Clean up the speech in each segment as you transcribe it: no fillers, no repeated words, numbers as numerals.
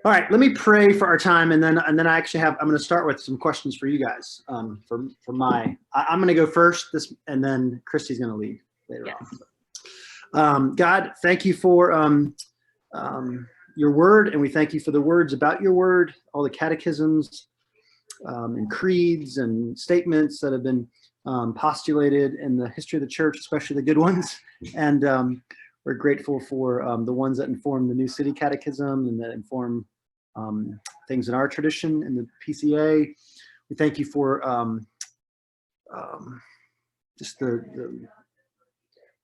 All right, let me pray for our time, and then I'm going to start with some questions for you guys. I'm going to go first, and then Christy's going to lead later on. God, thank you for your word, and we thank you for the words about your word, all the catechisms and creeds and statements that have been postulated in the history of the church, especially the good ones. And we're grateful for the ones that inform the New City Catechism and that inform things in our tradition in the PCA. We thank you for just the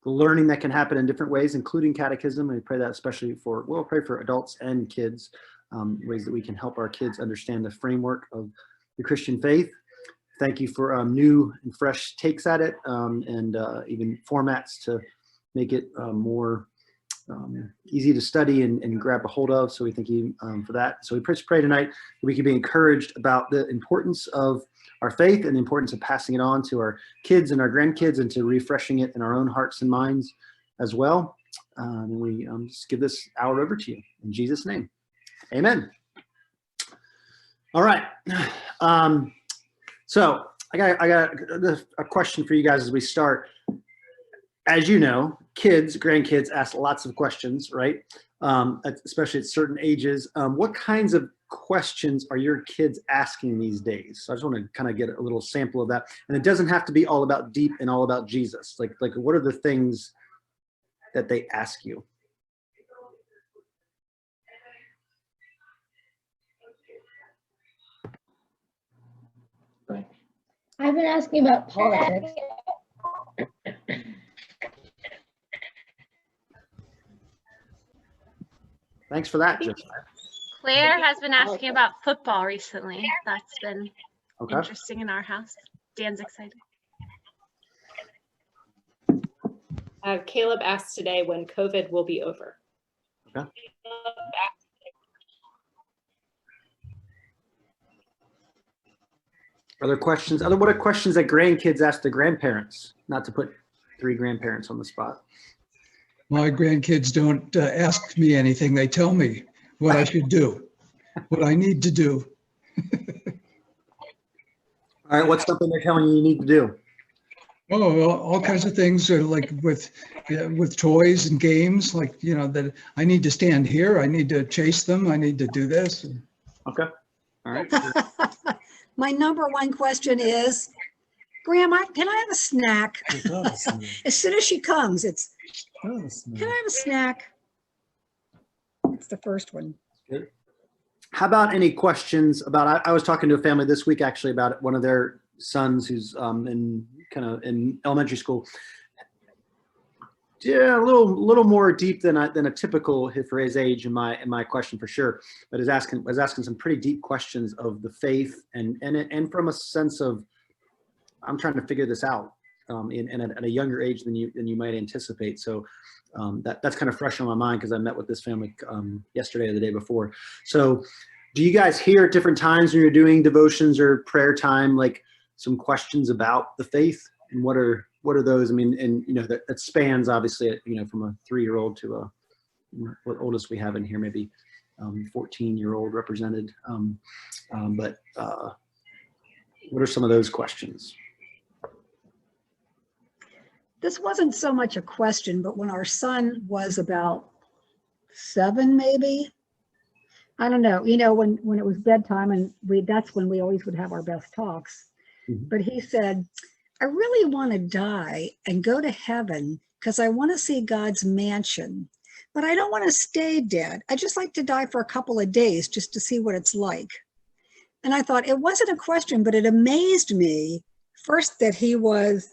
learning that can happen in different ways, including catechism. And we pray that especially we'll pray for adults and kids, ways that we can help our kids understand the framework of the Christian faith. Thank you for new and fresh takes at it, and even formats to make it more easy to study and grab a hold of. So we thank you for that. So we pray tonight that we can be encouraged about the importance of our faith and the importance of passing it on to our kids and our grandkids, and to refreshing it in our own hearts and minds as well. And we just give this hour over to you in Jesus' name. Amen. All right. So I got a question for you guys as we start. As you know, grandkids ask lots of questions, right? Especially at certain ages. What kinds of questions are your kids asking these days? So I just want to kind of get a little sample of that. And it doesn't have to be all about deep and all about Jesus. Like what are the things that they ask you? I've been asking about politics. Thanks for that, Jessica. Claire has been asking about football recently. That's been interesting in our house. Dan's excited. Caleb asked today when COVID will be over. Okay. Other questions? What are questions that grandkids ask the grandparents? Not to put 3 grandparents on the spot. My grandkids don't ask me anything. They tell me what I should do, what I need to do. All right, what's something they're telling you need to do? Oh, well, all kinds of things, like with toys and games, like, that I need to stand here, I need to chase them, I need to do this. Okay. All right. My number one question is, Grandma, can I have a snack? As soon as she comes, it's, can I have a snack? It's the first one. Good. How about any questions about, I was talking to a family this week actually about one of their sons who's in elementary school. Yeah, a little more deep than a typical for his age in my question for sure, but was asking some pretty deep questions of the faith and from a sense of, I'm trying to figure this out at a younger age than you might anticipate. So that's kind of fresh on my mind because I met with this family yesterday or the day before. So do you guys hear at different times when you're doing devotions or prayer time, like some questions about the faith, and what are those? I mean, and that spans obviously, from a 3-year-old to what oldest we have in here, maybe 14-year-old represented. But what are some of those questions? This wasn't so much a question, but when our son was about 7, maybe, I don't know, when it was bedtime, and that's when we always would have our best talks. Mm-hmm. But he said, I really want to die and go to heaven because I want to see God's mansion, but I don't want to stay dead. I just like to die for a couple of days just to see what it's like. And I thought it wasn't a question, but it amazed me first that he was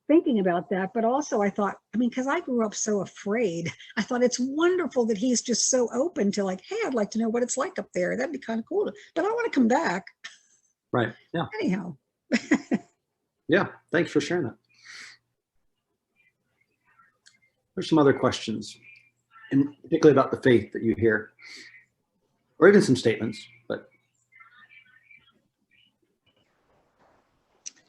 thinking about that, but also I thought, because I grew up so afraid, I thought it's wonderful that he's just so open to like, hey, I'd like to know what it's like up there. That'd be kind of cool, but I want to come back. Right. Yeah. Anyhow. Yeah. Thanks for sharing that. There's some other questions, and particularly about the faith that you hear, or even some statements, but.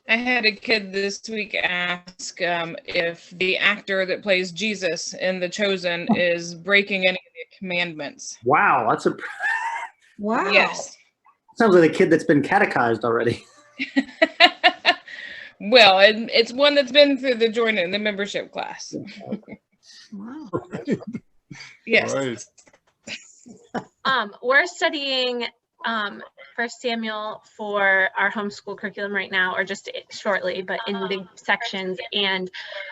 I had a kid this week ask if the actor that plays Jesus in The Chosen is breaking any of the commandments. Wow, that's a Wow. Yes. sounds like a kid that's been catechized already. Well, and it's one that's been through the membership class. Wow. Yes. Right. We're studying 1 Samuel for our homeschool curriculum right now, or just shortly, but in big sections. And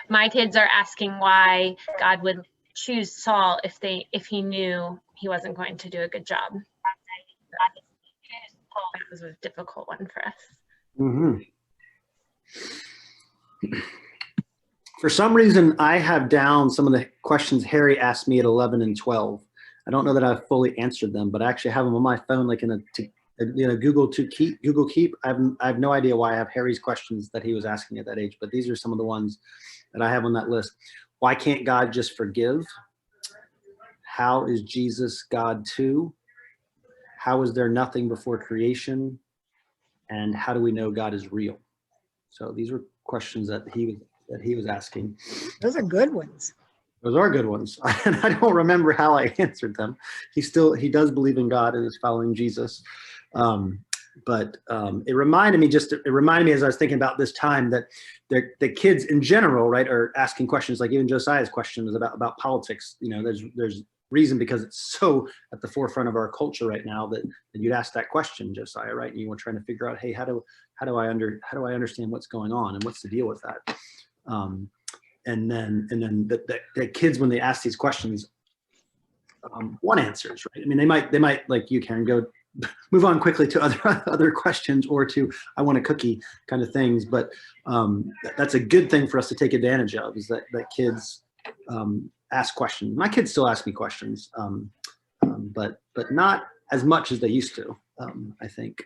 my kids are asking why God would choose Saul if he knew he wasn't going to do a good job. That was a difficult one for us. Mm-hmm. For some reason, I have down some of the questions Harry asked me at 11 and 12. I don't know that I've fully answered them, but I actually have them on my phone, like in a Google Keep. I have no idea why I have Harry's questions that he was asking at that age, but these are some of the ones that I have on that list. Why can't God just forgive? How is Jesus God too? How is there nothing before creation? And how do we know God is real? So these were questions that he was asking. Those are good ones. Those are good ones. And I don't remember how I answered them. He does believe in God and is following Jesus. But it reminded me as I was thinking about this time that the kids in general, right, are asking questions, like even Josiah's question was about politics. You know, there's reason because it's so at the forefront of our culture right now that you'd ask that question, Josiah, right? And you were trying to figure out, hey, how do I understand what's going on and what's the deal with that? And then the kids, when they ask these questions, one answers, right? I mean, they might like you, Karen, go move on quickly to other questions or to I want a cookie kind of things. But that's a good thing for us to take advantage of, is that kids ask questions. My kids still ask me questions, but not as much as they used to, I think.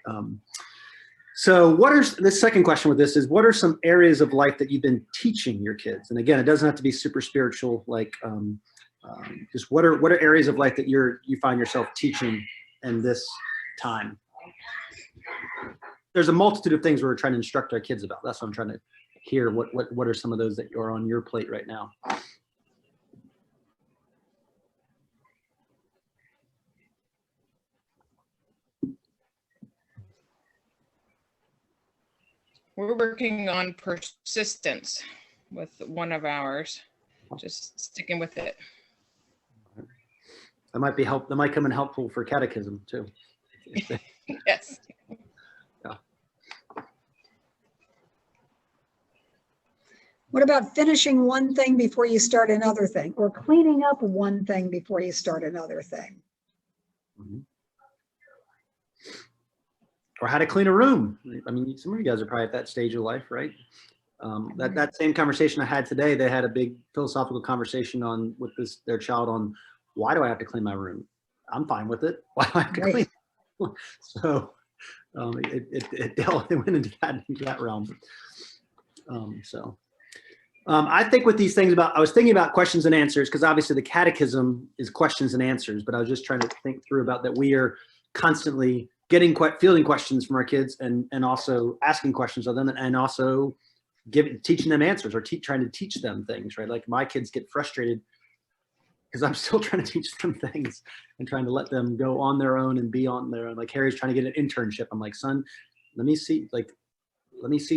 So the second question with this is, what are some areas of life that you've been teaching your kids? And again, it doesn't have to be super spiritual, like just what are areas of life that you find yourself teaching in this time? There's a multitude of things we're trying to instruct our kids about. That's what I'm trying to hear. What are some of those that are on your plate right now? We're working on persistence with one of ours, just sticking with it. That might come in helpful for catechism too. Yes. Yeah. What about finishing one thing before you start another thing, or cleaning up one thing before you start another thing? Mm-hmm. Or how to clean a room. I mean, some of you guys are probably at that stage of life, right? That same conversation I had today, they had a big philosophical conversation with their child on, why do I have to clean my room? I'm fine with it. Why do I have to clean it? So it went into that realm. I think with these things I was thinking about questions and answers, because obviously the catechism is questions and answers, but I was just trying to think through about that we are constantly fielding questions from our kids and also asking questions of them, and also teaching them answers, or trying to teach them things, right? Like my kids get frustrated because I'm still trying to teach them things and trying to let them go on their own and be on their own. Like Harry's trying to get an internship. I'm like, son, let me see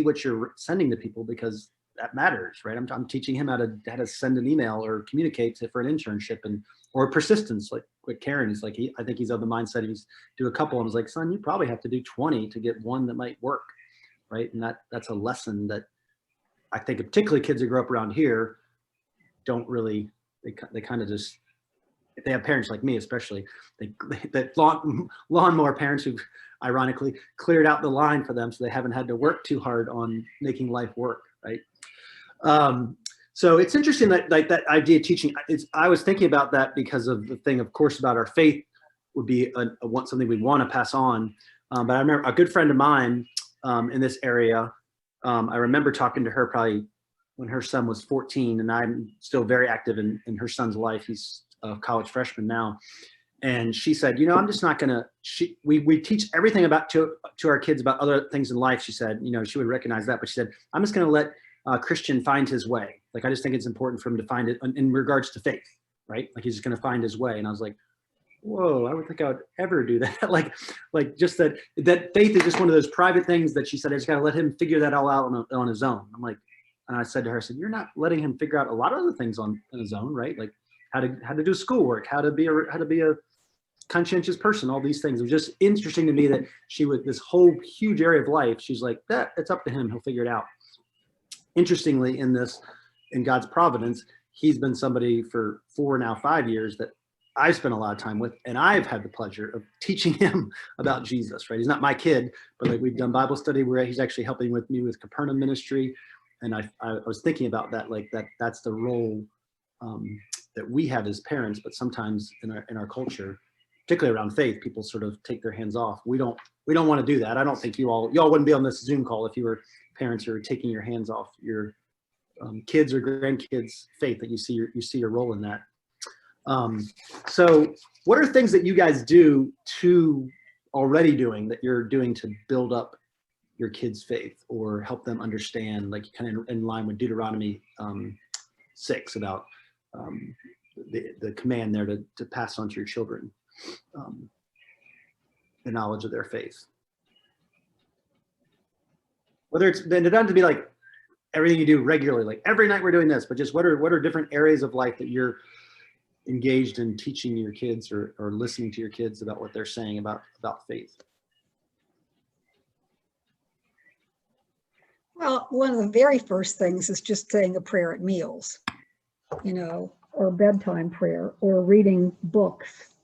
what you're sending to people, because that matters, right? I'm teaching him how to send an email or communicate for an internship, or persistence, like what Karen is like. I think he's of the mindset he's do a couple, and I was like, son, you probably have to do 20 to get one that might work, right? And that's a lesson that I think particularly kids who grow up around here don't really. They kind of just, if they have parents like me, especially, that lawnmower parents who've ironically cleared out the line for them, so they haven't had to work too hard on making life work, right? So it's interesting that that idea of teaching. I was thinking about that because of the thing, of course, about our faith would be something we want to pass on. But I remember a good friend of mine in this area. I remember talking to her probably when her son was 14, and I'm still very active in her son's life. He's a college freshman now. And she said, I'm just not going to, we teach everything to our kids about other things in life. She said, she would recognize that, but she said, I'm just going to let Christian find his way. Like, I just think it's important for him to find it in regards to faith, right? Like he's just going to find his way. And I was like, whoa, I would think I would ever do that. like just that faith is just one of those private things that she said, I just got to let him figure that all out on his own. I'm like, and I said to her, I said, you're not letting him figure out a lot of other things on his own, right? Like how to do schoolwork, how to be a conscientious person, all these things. It was just interesting to me that she would, this whole huge area of life, she's like, it's up to him, he'll figure it out. Interestingly, in God's providence, he's been somebody for 5 years that I've spent a lot of time with, and I've had the pleasure of teaching him about Jesus, right? He's not my kid, but like we've done Bible study where he's actually helping with me with Capernaum ministry. And I was thinking about that, like that's the role that we have as parents, but sometimes in our culture, particularly around faith, people sort of take their hands off. We don't want to do that. I don't think y'all wouldn't be on this Zoom call if you were parents who are taking your hands off your kids or grandkids' faith, that you see your role in that. So what are things that you guys do already doing that you're doing to build up your kids' faith or help them understand, like kind of in line with Deuteronomy 6 about the command there to pass on to your children the knowledge of their faith? Whether it doesn't have to be like everything you do regularly, like every night we're doing this, but just what are different areas of life that you're engaged in teaching your kids or listening to your kids about what they're saying about faith? Well, one of the very first things is just saying a prayer at meals, or bedtime prayer, or reading books.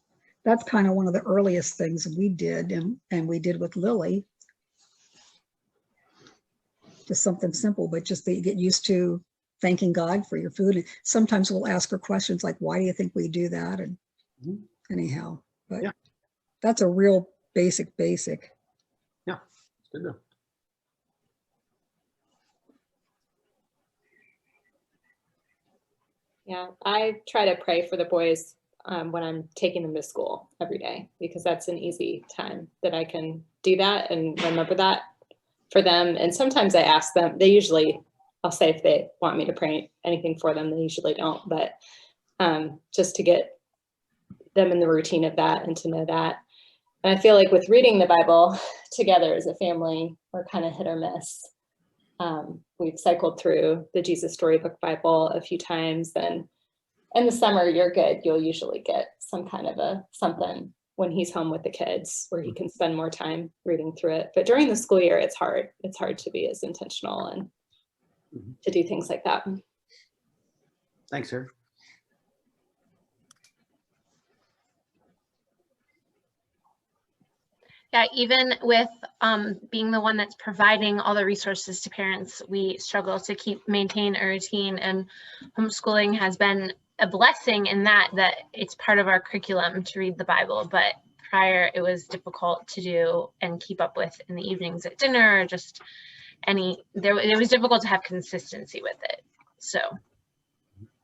That's kind of one of the earliest things we did, and we did with Lily. Just something simple, but just that you get used to thanking God for your food. And sometimes we'll ask her questions like, why do you think we do that? And anyhow, but yeah, that's a real basic. Yeah, it's good though. Yeah, I try to pray for the boys when I'm taking them to school every day, because that's an easy time that I can do that and remember that for them. And sometimes I ask them, I'll say if they want me to pray anything for them, they usually don't, but just to get them in the routine of that and to know that. And I feel like with reading the Bible together as a family, we're kind of hit or miss. We've cycled through the Jesus Storybook Bible a few times, and in the summer, you're good. You'll usually get some kind of something when he's home with the kids where he can spend more time reading through it. But during the school year, it's hard. It's hard to be as intentional and to do things like that. Thanks, sir. Yeah, even with being the one that's providing all the resources to parents, we struggle to maintain a routine, and homeschooling has been a blessing in that it's part of our curriculum to read the Bible, but prior it was difficult to do and keep up with in the evenings at dinner, or just it was difficult to have consistency with it. So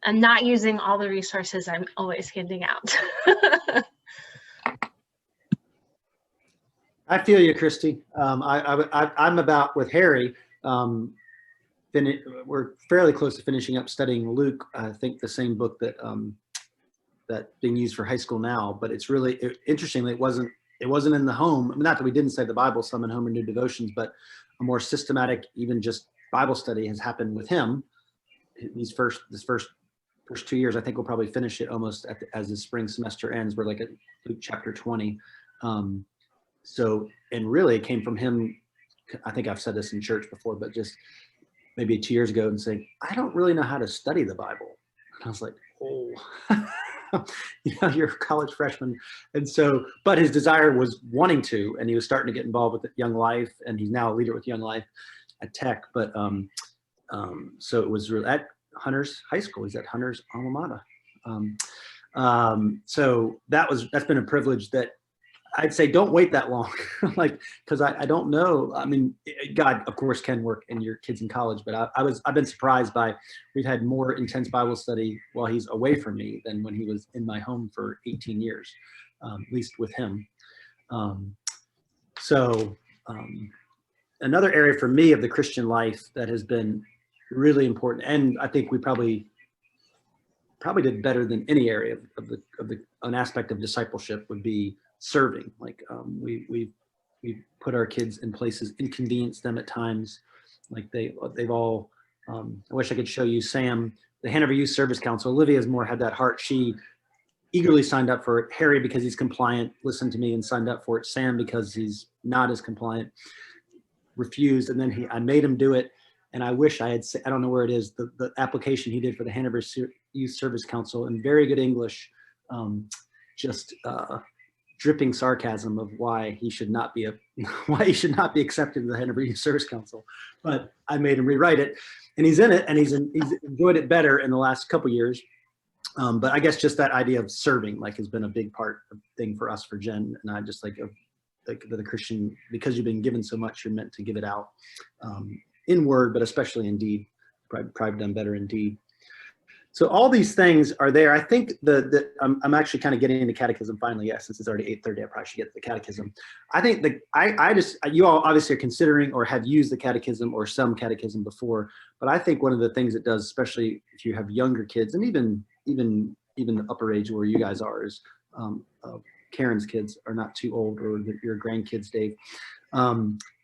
I'm not using all the resources I'm always handing out. I feel you, Christy. I'm about with Harry. We're fairly close to finishing up studying Luke. I think the same book that being used for high school now. But it's really interestingly, it wasn't in the home. I mean, not that we didn't study the Bible, some in home and new devotions, but a more systematic, even just Bible study has happened with him. This first 2 years, I think we'll probably finish it almost as the spring semester ends. We're like at Luke chapter 20. So, and really it came from him. I think I've said this in church before, but just maybe 2 years ago, and saying, I don't really know how to study the Bible. And I was like, oh, you're a college freshman. And so, but his desire was wanting to, and he was starting to get involved with Young Life, and he's now a leader with Young Life at Tech. But so it was really at Hunter's High School. He's at Hunter's alma mater. So that's been a privilege that I'd say don't wait that long, like, because I don't know. I mean, God, of course, can work in your kids in college, but I've been surprised by, we've had more intense Bible study while he's away from me than when he was in my home for 18 years, at least with him. Another area for me of the Christian life that has been really important, and I think we probably probably did better than any area of an aspect of discipleship would be serving. Like we put our kids in places, inconvenience them at times. Like they've all, I wish I could show you Sam, the Hanover Youth Service Council. Olivia's more had that heart. She eagerly signed up for it. Harry, because he's compliant, listened to me and signed up for it. Sam, because he's not as compliant, refused. And then I made him do it. And I wish I had, I don't know where it is, the application he did for the Hanover Youth Service Council in very good English, just dripping sarcasm of why he should not be accepted to the Hanover Youth Service Council. But I made him rewrite it, and he's in it, and he's enjoyed it better in the last couple years. But I guess just that idea of serving has been a big thing for us, for Jen and I, just like the Christian, because you've been given so much, you're meant to give it out in word, but especially in deed. Probably done better in deed. So all these things are there. I think I'm actually kind of getting into catechism finally. Yes, since it's already 8:30, I probably should get to the catechism. I think you all obviously are considering or have used the catechism or some catechism before, but I think one of the things it does, especially if you have younger kids, and even the upper age where you guys are, is Karen's kids are not too old, or your grandkids, Dave,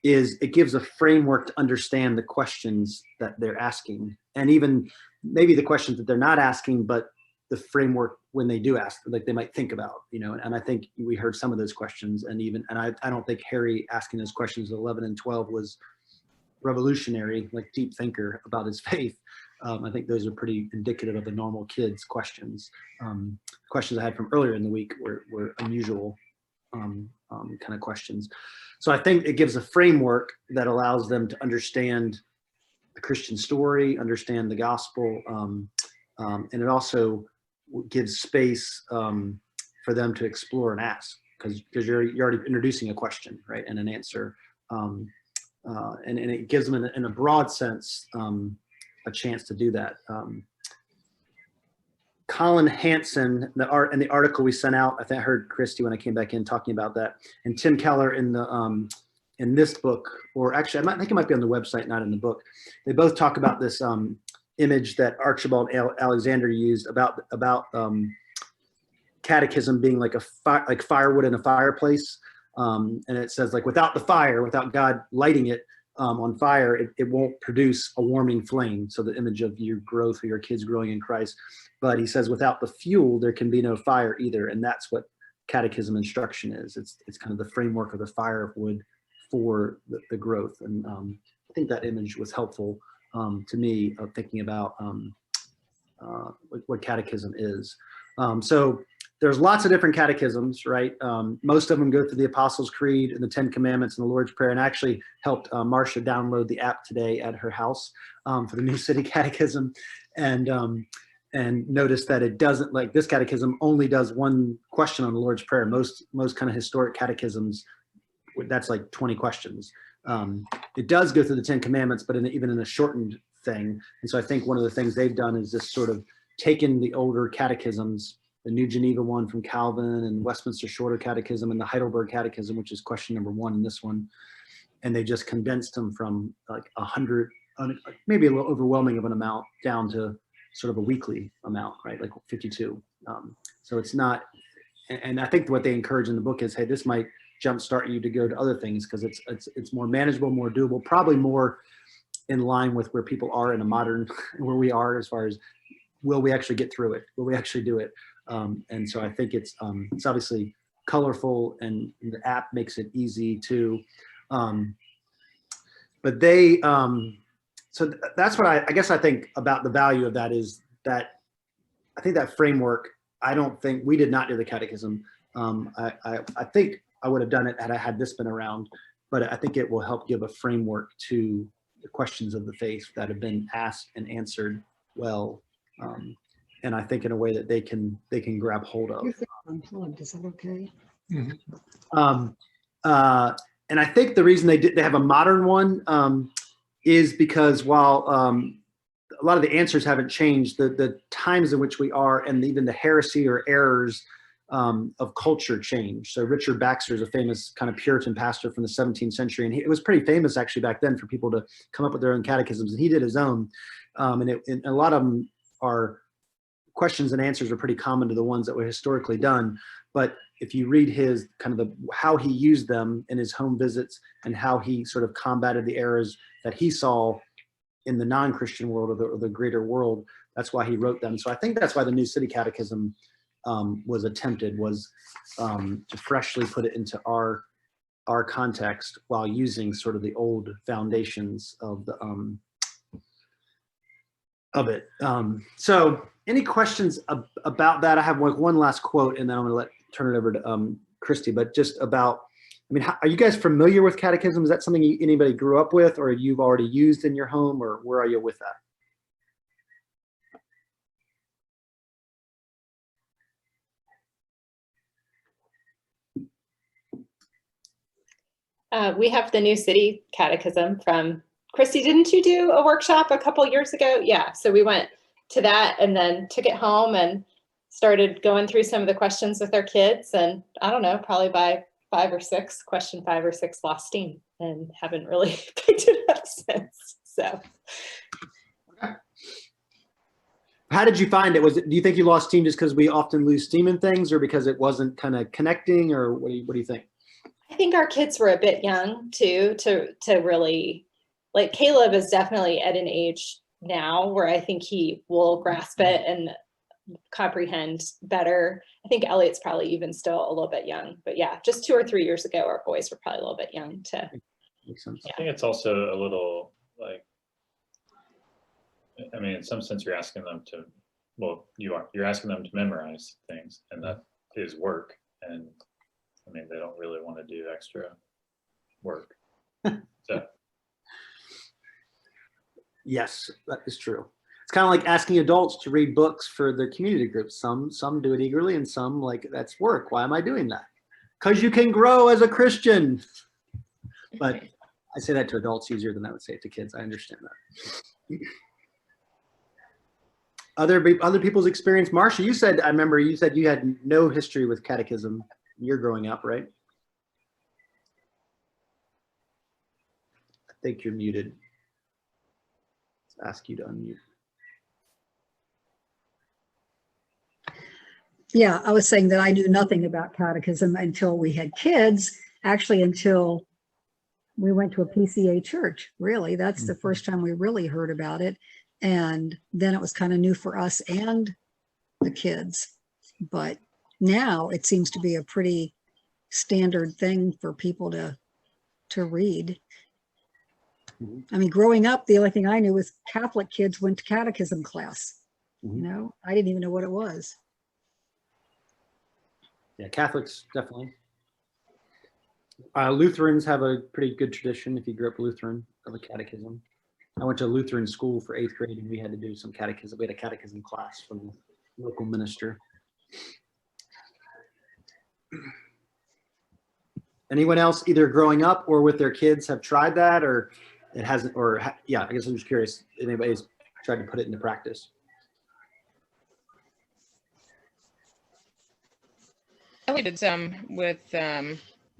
is it gives a framework to understand the questions that they're asking, and even maybe the questions that they're not asking, but the framework when they do ask, like they might think about, and I think we heard some of those questions, and I don't think Harry asking those questions at 11 and 12 was revolutionary, like deep thinker about his faith. I think those are pretty indicative of the normal kids' questions. Questions I had from earlier in the week were unusual kind of questions. So I think it gives a framework that allows them to understand the Christian story, understand the gospel, and it also gives space for them to explore and ask, because you're already introducing a question, right, and an answer, and it gives them in a broad sense a chance to do that. Colin Hansen, in the article we sent out, I think I heard Christy when I came back in talking about that, and Tim Keller in this book, or actually I think it might be on the website, not in the book. They both talk about this image that Archibald Alexander used about catechism being like firewood in a fireplace, and it says without the fire, without God lighting it on fire, it won't produce a warming flame. So the image of your growth or your kids growing in Christ. But he says without the fuel, there can be no fire either, and that's what catechism instruction is. It's kind of the framework of the firewood for the growth, and I think that image was helpful to me of thinking about what catechism is. So there's lots of different catechisms, right? Most of them go through the Apostles' Creed and the 10 Commandments and the Lord's Prayer, and actually helped Marcia download the app today at her house for the New City Catechism, and notice that it doesn't, like this catechism only does one question on the Lord's Prayer. Most kind of historic catechisms, that's like 20 questions. It does go through the 10 Commandments, but even in a shortened thing. And so I think one of the things they've done is just sort of taken the older catechisms, the New Geneva one from Calvin, and Westminster Shorter Catechism, and the Heidelberg Catechism, which is question number 1 in this one, and they just condensed them from like 100, maybe a little overwhelming of an amount, down to sort of a weekly amount, right? Like 52. So it's not, and I think what they encourage in the book is, hey, this might jumpstart you to go to other things, because it's more manageable, more doable, probably more in line with where people are in a modern, where we are as far as, will we actually get through it? Will we actually do it? And so I think it's obviously colorful, and the app makes it easy too. But they, so that's what I guess I think about the value of that, is that I think that framework, I don't think, we did not do the catechism. I think I would have done it had I had this been around, but I think it will help give a framework to the questions of the faith that have been asked and answered well. And I think in a way that they can grab hold of. Unplugged, is that okay? Mhm. And I think the reason they have a modern one is because while a lot of the answers haven't changed, the times in which we are, and even the heresy or errors of culture change. So Richard Baxter is a famous kind of Puritan pastor from the 17th century, and it was pretty famous actually back then for people to come up with their own catechisms, and he did his own, and a lot of them are questions and answers are pretty common to the ones that were historically done. But if you read his kind of how he used them in his home visits and how he sort of combated the errors that he saw in the non-Christian world or the greater world, that's why he wrote them. So I think that's why the New City Catechism was attempted, was to freshly put it into our context while using sort of the old foundations of the so any questions about that? I have one last quote, and then I'm going to turn it over to Christy. But just about, I mean, are you guys familiar with catechism? Is that something anybody grew up with, or you've already used in your home, or where are you with that? We have the New City Catechism from Christy. Didn't you do a workshop a couple years ago? Yeah, so we went to that and then took it home and started going through some of the questions with our kids. And I don't know, probably by question 5 or 6 lost steam and haven't really picked it up since. So. How did you find it? Do you think you lost steam just because we often lose steam in things, or because it wasn't kind of connecting, or what do you think? I think our kids were a bit young too, to really, like Caleb is definitely at an age now where I think he will grasp it and comprehend better. I think Elliot's probably even still a little bit young, but yeah, just 2 or 3 years ago, our boys were probably a little bit young to. Makes sense. I think it's also a little like, I mean, in some sense, you're asking them to, well, you're asking them to memorize things, and that is work. And I mean, they don't really want to do extra work. So. Yes, that is true. It's kind of like asking adults to read books for their community groups. Some do it eagerly, and some like, that's work. Why am I doing that? Because you can grow as a Christian. But I say that to adults easier than I would say it to kids. I understand that. Other people's experience. Marcia, I remember you said you had no history with catechism. You're growing up, right? I think you're muted. Let's ask you to unmute. Yeah, I was saying that I knew nothing about catechism until we had kids, actually until we went to a PCA church. Really, that's the first time we really heard about it. And then it was kind of new for us and the kids. But now it seems to be a pretty standard thing for people to read. I mean, growing up, the only thing I knew was Catholic kids went to catechism class. You know, I didn't even know what it was. Yeah, Catholics, definitely. Lutherans have a pretty good tradition, if you grew up Lutheran, of a catechism. I went to a Lutheran school for 8th grade, and we had to do some catechism. We had a catechism class from the local minister. Anyone else, either growing up or with their kids, have tried that, or it hasn't, or yeah, I guess I'm just curious if anybody's tried to put it into practice. We did some with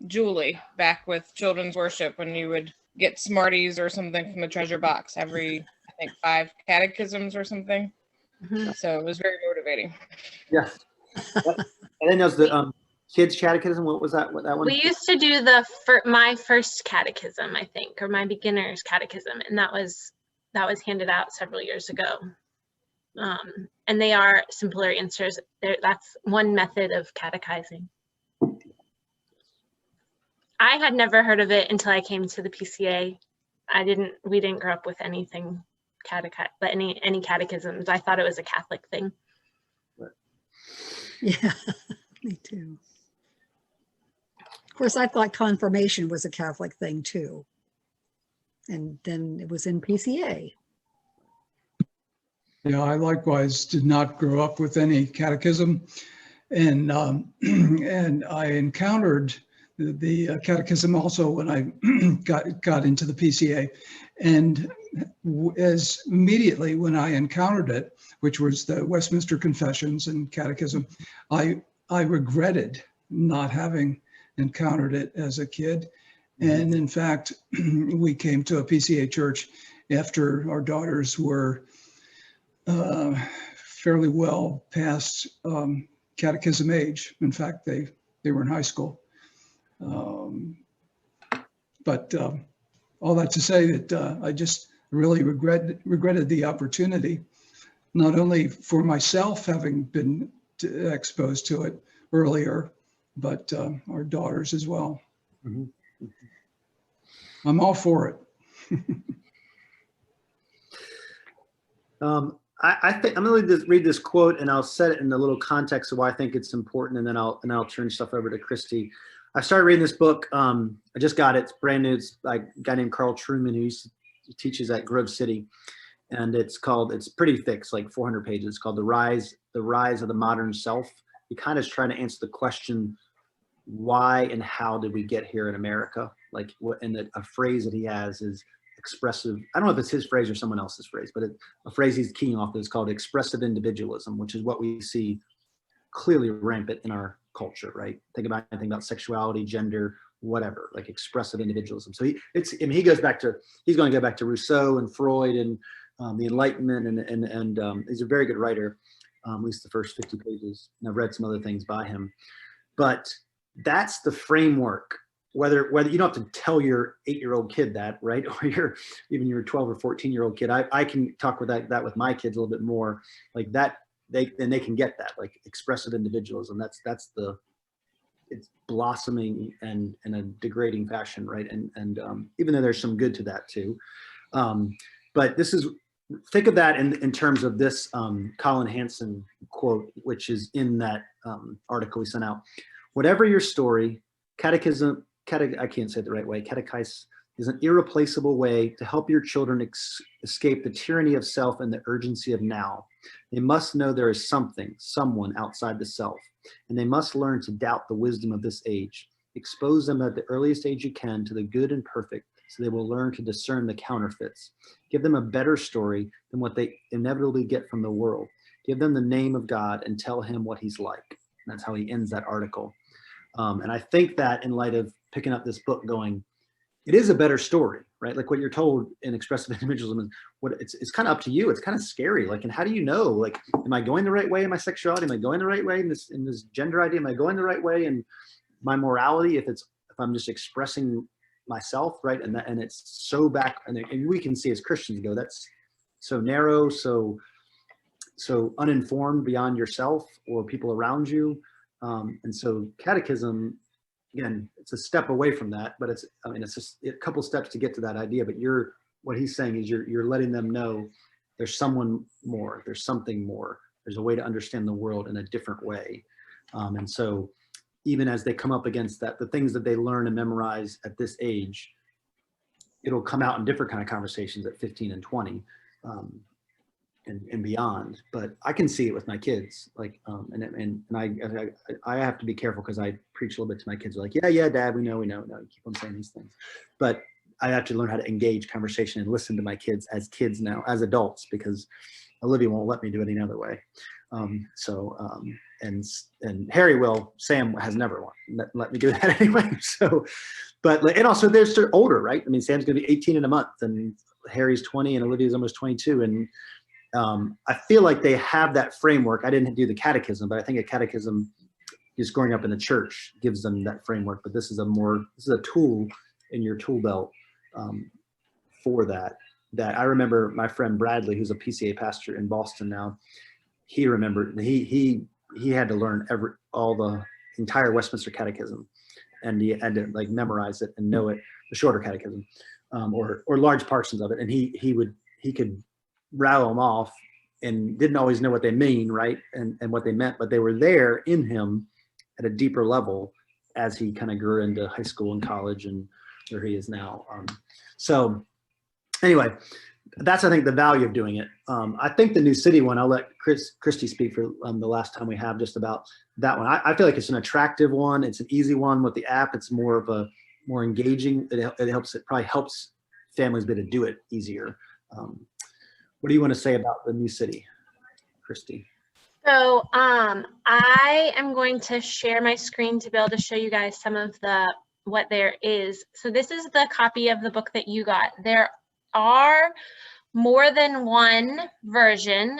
Julie back with children's worship, when you would get Smarties or something from the treasure box every, I think, 5 catechisms or something. So it was very motivating. Yeah. And then there's the kids catechism. What was that? What that one? We used to do my first catechism, I think, or my beginner's catechism, and that was handed out several years ago. And they are simpler answers. That's one method of catechizing. I had never heard of it until I came to the PCA. We didn't grow up with anything any catechisms. I thought it was a Catholic thing. Yeah, me too. Of course, I thought confirmation was a Catholic thing too. And then it was in PCA. Yeah, I likewise did not grow up with any catechism, and I encountered the catechism also when I got into the PCA, and as immediately when I encountered it, which was the Westminster Confessions and Catechism, I regretted not having encountered it as a kid. And in fact, we came to a PCA church after our daughters were fairly well past catechism age. In fact, they were in high school. But all that to say that I just really regretted the opportunity, not only for myself having been exposed to it earlier, but our daughters as well. Mm-hmm. I'm all for it. I think I'm going to read this quote, and I'll set it in the little context of why I think it's important, and then I'll turn stuff over to Christy. I started reading this book. I just got it. It's brand new. It's by a guy named Carl Trueman, who teaches at Grove City, and it's pretty thick. It's like 400 pages. It's called The Rise of the Modern Self. He kind of is trying to answer the question, why and how did we get here in America? Like, a phrase that he has is expressive. I don't know if it's his phrase or someone else's phrase, but a phrase he's keying off is called expressive individualism, which is what we see clearly rampant in our culture, right? Think about anything about sexuality, gender, whatever, like expressive individualism. So he's going to go back to Rousseau and Freud and the Enlightenment, and he's a very good writer, at least the first 50 pages. And I've read some other things by him, but that's the framework. Whether you don't have to tell your 8-year-old kid that, right? Or even your 12 or 14-year-old kid. I can talk with that with my kids a little bit more, like that. They can get that, like expressive individualism. It's blossoming and in a degrading fashion, right? And even though there's some good to that too, but think of that in terms of this Colin Hansen quote, which is in that article we sent out. Whatever your story, catechism. I can't say it the right way. Catechise is an irreplaceable way to help your children escape the tyranny of self and the urgency of now. They must know there is someone outside the self, and they must learn to doubt the wisdom of this age. Expose them at the earliest age you can to the good and perfect, so they will learn to discern the counterfeits. Give them a better story than what they inevitably get from the world. Give them the name of God and tell him what he's like. And that's how he ends that article. And I think that in light of picking up this book going, it is a better story, right? Like what you're told in expressive individualism, it's kind of up to you. It's kind of scary. Like, and how do you know, like, am I going the right way in my sexuality? Am I going the right way in this gender idea? Am I going the right way in my morality? If I'm just expressing myself, right? And it's so back, and we can see as Christians go, that's so narrow, so uninformed beyond yourself or people around you. And so catechism, again, it's a step away from that, but it's just a couple steps to get to that idea. But what he's saying is you're letting them know there's someone more, there's something more, there's a way to understand the world in a different way. And so even as they come up against that, the things that they learn and memorize at this age, it'll come out in different kind of conversations at 15 and 20. And beyond, but I can see it with my kids, like, and I have to be careful because I preach a little bit to my kids. They're like, yeah, Dad, we know, you keep on saying these things, but I have to learn how to engage conversation and listen to my kids as kids now, as adults, because Olivia won't let me do it any other way. And Harry will. Sam has never let me do that anyway. So, and also they're older, right? I mean, Sam's going to be 18 in a month, and Harry's 20, and Olivia's almost 22, and I feel like they have that framework. I didn't do the catechism, but I think a catechism, just growing up in the church, gives them that framework. But this is a tool in your tool belt for that. That I remember my friend Bradley, who's a PCA pastor in Boston now. He remembered he had to learn the entire Westminster Catechism, and he had to like memorize it and know it, the shorter catechism, or large portions of it, and he could rattle them off and didn't always know what they mean, right? And what they meant, but they were there in him at a deeper level as he kind of grew into high school and college and where he is now. So anyway, that's, I think, the value of doing it. I think the New City one, I'll let Christy speak for the last time we have just about that one. I feel like it's an attractive one. It's an easy one with the app. It's more engaging. It probably helps families be able to do it easier. What do you want to say about the New City, Christy? So I am going to share my screen to be able to show you guys some of what there is. So this is the copy of the book that you got. There are more than one version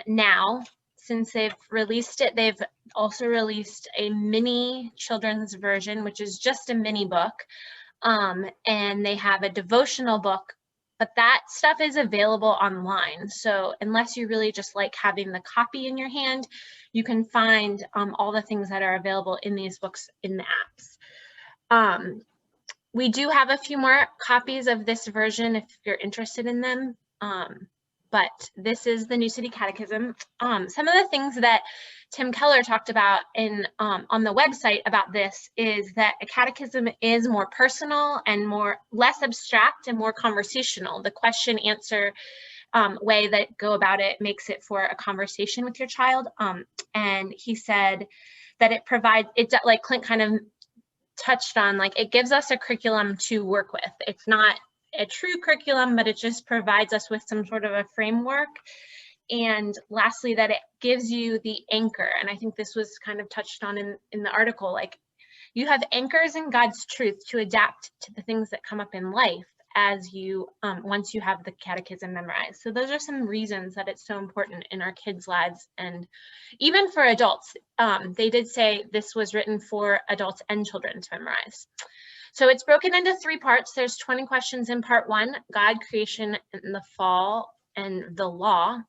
now. Since they've released it, they've also released a mini children's version, which is just a mini book. And they have a devotional book, but that stuff is available online. So unless you really just like having the copy in your hand, you can find all the things that are available in these books in the apps. We do have a few more copies of this version if you're interested in them. But this is the New City Catechism. Some of the things that Tim Keller talked about on the website about this is that a catechism is more personal and less abstract and more conversational. The question answer way that go about it makes it for a conversation with your child. And he said that it provides, like Clint kind of touched on, like it gives us a curriculum to work with. It's not a true curriculum, but it just provides us with some sort of a framework. And lastly, that it gives you the anchor. And I think this was kind of touched on in the article, like you have anchors in God's truth to adapt to the things that come up in life as you, once you have the catechism memorized. So those are some reasons that it's so important in our kids' lives and even for adults. They did say this was written for adults and children to memorize. So it's broken into 3 parts. There's 20 questions in part 1, God, creation, and the fall, and the law.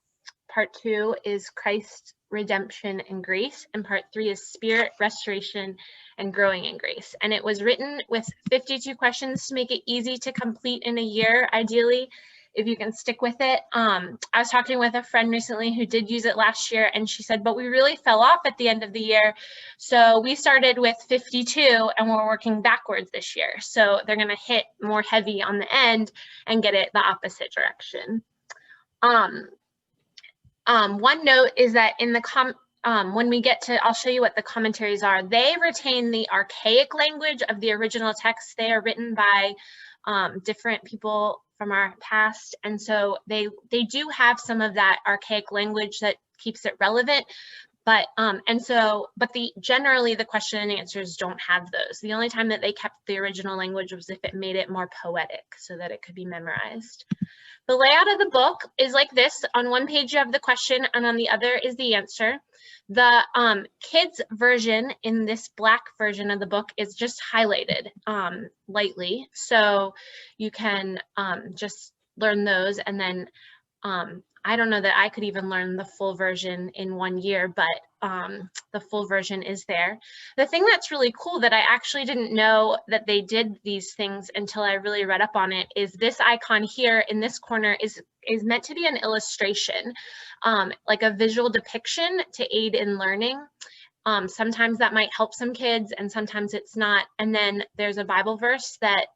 Part 2 is Christ, redemption, and grace. And part 3 is spirit, restoration, and growing in grace. And it was written with 52 questions to make it easy to complete in a year, ideally, if you can stick with it. I was talking with a friend recently who did use it last year, and she said, but we really fell off at the end of the year. So we started with 52 and we're working backwards this year. So they're gonna hit more heavy on the end and get it the opposite direction. One note is that in the when we get to, I'll show you what the commentaries are. They retain the archaic language of the original text. They are written by different people from our past, and so they do have some of that archaic language that keeps it relevant, but generally the question and answers don't have those. The only time that they kept the original language was if it made it more poetic so that it could be memorized. The layout of the book is like this. On one page you have the question and on the other is the answer. The kids version in this black version of the book is just highlighted lightly. So you can just learn those, and then I don't know that I could even learn the full version in 1 year, but the full version is there. The thing that's really cool that I actually didn't know that they did these things until I really read up on it is this icon here in this corner is meant to be an illustration, like a visual depiction to aid in learning. Sometimes that might help some kids and sometimes it's not. And then there's a Bible verse that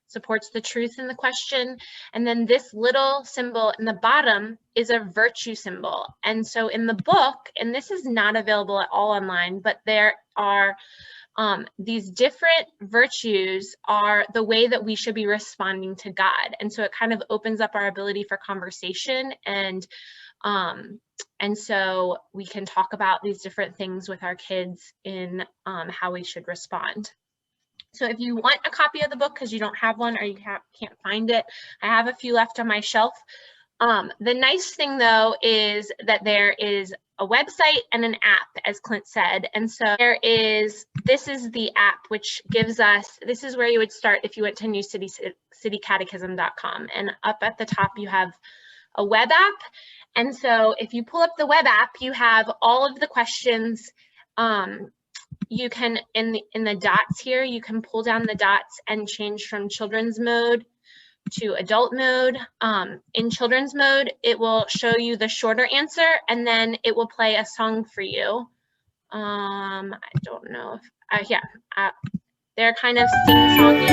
supports the truth in the question. And then this little symbol in the bottom is a virtue symbol. And so in the book, and this is not available at all online, but there are these different virtues are the way that we should be responding to God. And so it kind of opens up our ability for conversation, and so we can talk about these different things with our kids in how we should respond. So if you want a copy of the book because you don't have one or you can't find it, I have a few left on my shelf. The nice thing though is that there is a website and an app, as Clint said. And so this is the app, which gives us, this is where you would start if you went to newcitycatechism.com. And up at the top, you have a web app. And so if you pull up the web app, you have all of the questions. You can, in the dots here, you can pull down the dots and change from children's mode to adult mode. In children's mode, it will show you the shorter answer and then it will play a song for you. I don't know if, they're kind of sing-songy,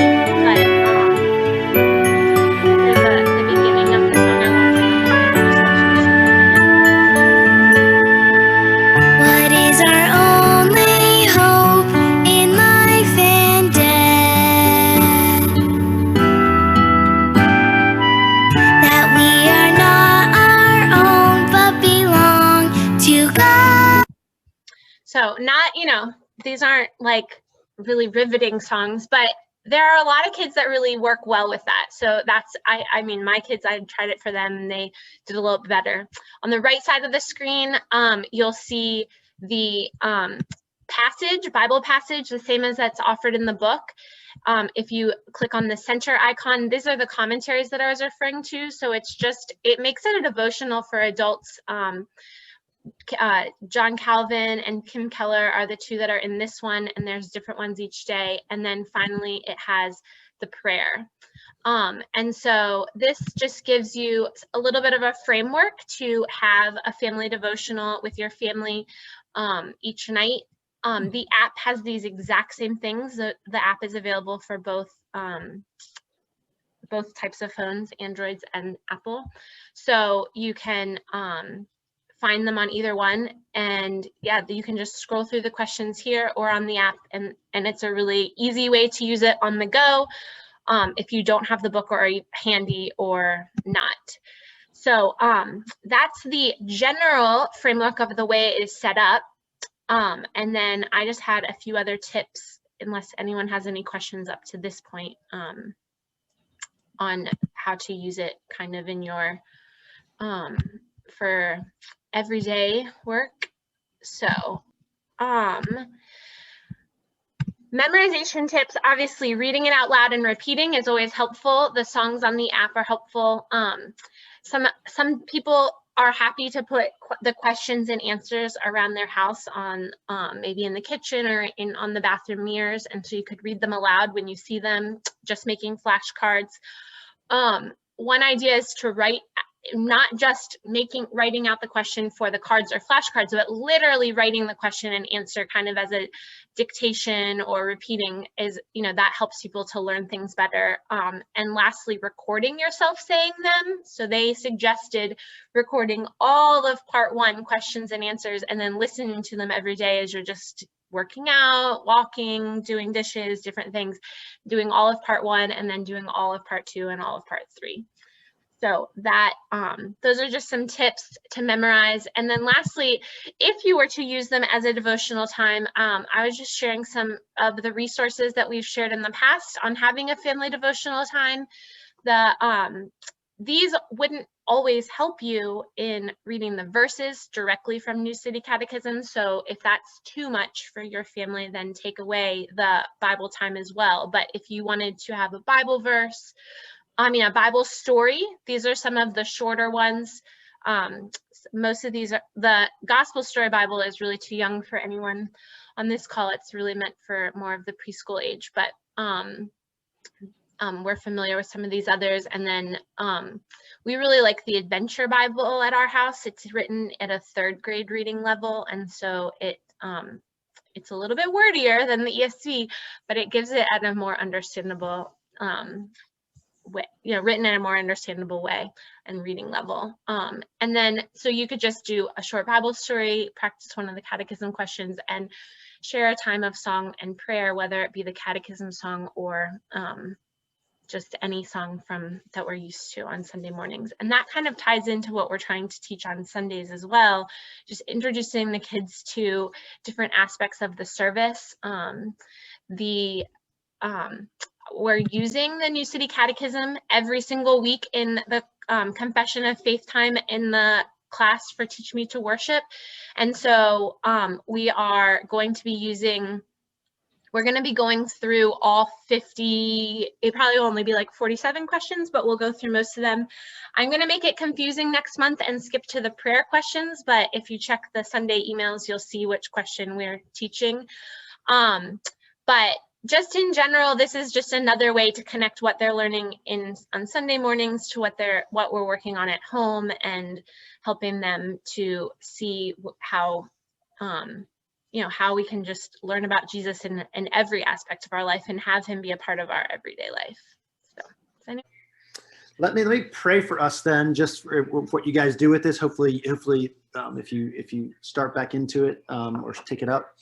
but there's the beginning of the song. I won't play the whole thing. What is our only hope in life and death? That we are not our own, but belong to God. So not, these aren't like really riveting songs, but there are a lot of kids that really work well with that. So that's, I mean, my kids, I tried it for them and they did a little bit better. On the right side of the screen, you'll see the Bible passage, the same as that's offered in the book. If you click on the center icon, these are the commentaries that I was referring to. So it's just, it makes it a devotional for adults. John Calvin and Kim Keller are the two that are in this one, and there's different ones each day. And then finally, it has the prayer. And so this just gives you a little bit of a framework to have a family devotional with your family each night. The app has these exact same things. The app is available for both types of phones, Androids and Apple. So you can find them on either one, and yeah, you can just scroll through the questions here or on the app, and it's a really easy way to use it on the go if you don't have the book or handy or not. So that's the general framework of the way it is set up, and then I just had a few other tips, unless anyone has any questions up to this point, on how to use it kind of in your for everyday work. So memorization tips, obviously reading it out loud and repeating is always helpful. The songs on the app are helpful. Some people are happy to put the questions and answers around their house on maybe in the kitchen or on the bathroom mirrors, and so you could read them aloud when you see them, just making flashcards. One idea is to write, not just writing out the question for the cards or flashcards, but literally writing the question and answer kind of as a dictation or repeating is, that helps people to learn things better. And lastly, recording yourself saying them. So they suggested recording all of part 1, questions and answers, and then listening to them every day as you're just working out, walking, doing dishes, different things, doing all of part 1 and then doing all of part 2 and all of part 3. So that those are just some tips to memorize. And then lastly, if you were to use them as a devotional time, I was just sharing some of the resources that we've shared in the past on having a family devotional time. These wouldn't always help you in reading the verses directly from New City Catechism. So if that's too much for your family, then take away the Bible time as well. But if you wanted to have a Bible verse, a Bible story, these are some of the shorter ones. Most of these, the Gospel Story Bible is really too young for anyone on this call. It's really meant for more of the preschool age, but we're familiar with some of these others. And then we really like the Adventure Bible at our house. It's written at a 3rd grade reading level, and so it's a little bit wordier than the ESV, but it gives it at a more understandable way, written in a more understandable way and reading level. And then, so you could just do a short Bible story, practice one of the catechism questions, and share a time of song and prayer, whether it be the catechism song or just any song that we're used to on Sunday mornings. And that kind of ties into what we're trying to teach on Sundays as well, just introducing the kids to different aspects of the service. We're using the New City Catechism every single week in the Confession of Faith time in the class for Teach Me to Worship. And so we are going to be we're going to be going through all 50, it probably will only be like 47 questions, but we'll go through most of them. I'm going to make it confusing next month and skip to the prayer questions, but if you check the Sunday emails, you'll see which question we're teaching. But just in general, this is just another way to connect what they're learning on Sunday mornings to what we're working on at home, and helping them to see how how we can just learn about Jesus in every aspect of our life and have him be a part of our everyday life. So, let me pray for us then, just for what you guys do with this. Hopefully, if you start back into it or take it up,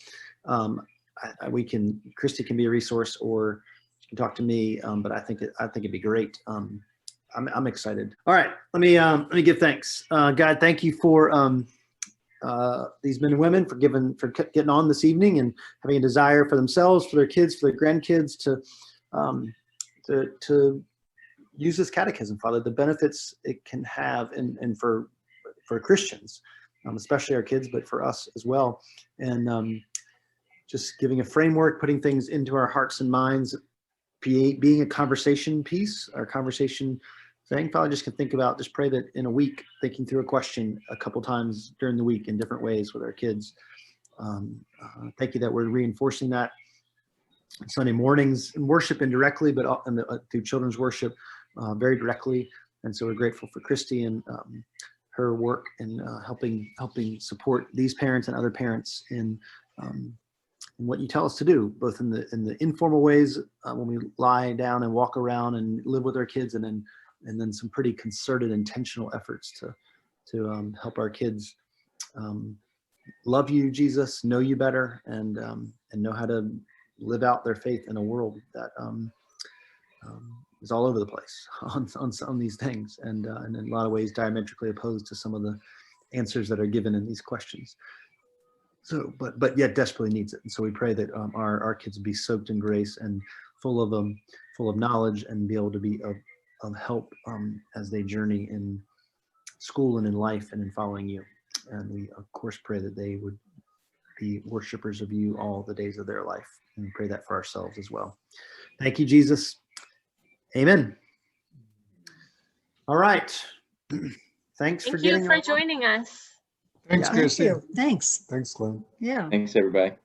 Christy can be a resource, or you can talk to me. But I think it'd be great. I'm excited. All right, let me give thanks. God, thank you for these men and women for getting on this evening and having a desire for themselves, for their kids, for their grandkids to to use this catechism, Father, the benefits it can have, and for Christians, especially our kids, but for us as well. And just giving a framework, putting things into our hearts and minds, being a conversation piece, our conversation thing. Father, just can think about, just pray that in a week, thinking through a question a couple times during the week in different ways with our kids. Thank you that we're reinforcing that Sunday mornings in worship indirectly, but through children's worship very directly. And so we're grateful for Christy and her work in helping support these parents and other parents in what you tell us to do, both in the informal ways when we lie down and walk around and live with our kids, and then some pretty concerted, intentional efforts to help our kids love you, Jesus, know you better, and know how to live out their faith in a world that is all over the place on these things, and in a lot of ways diametrically opposed to some of the answers that are given in these questions. So, but yet desperately needs it. And so we pray that our kids be soaked in grace and full of knowledge, and be able to be of help as they journey in school and in life and in following you. And we of course pray that they would be worshipers of you all the days of their life, and we pray that for ourselves as well. Thank you, Jesus. Amen. All right. Thanks for Thank you getting for joining us. Thanks, Yeah. Thank Christy. you. Thanks. Thanks, Glenn. Yeah. Thanks, everybody.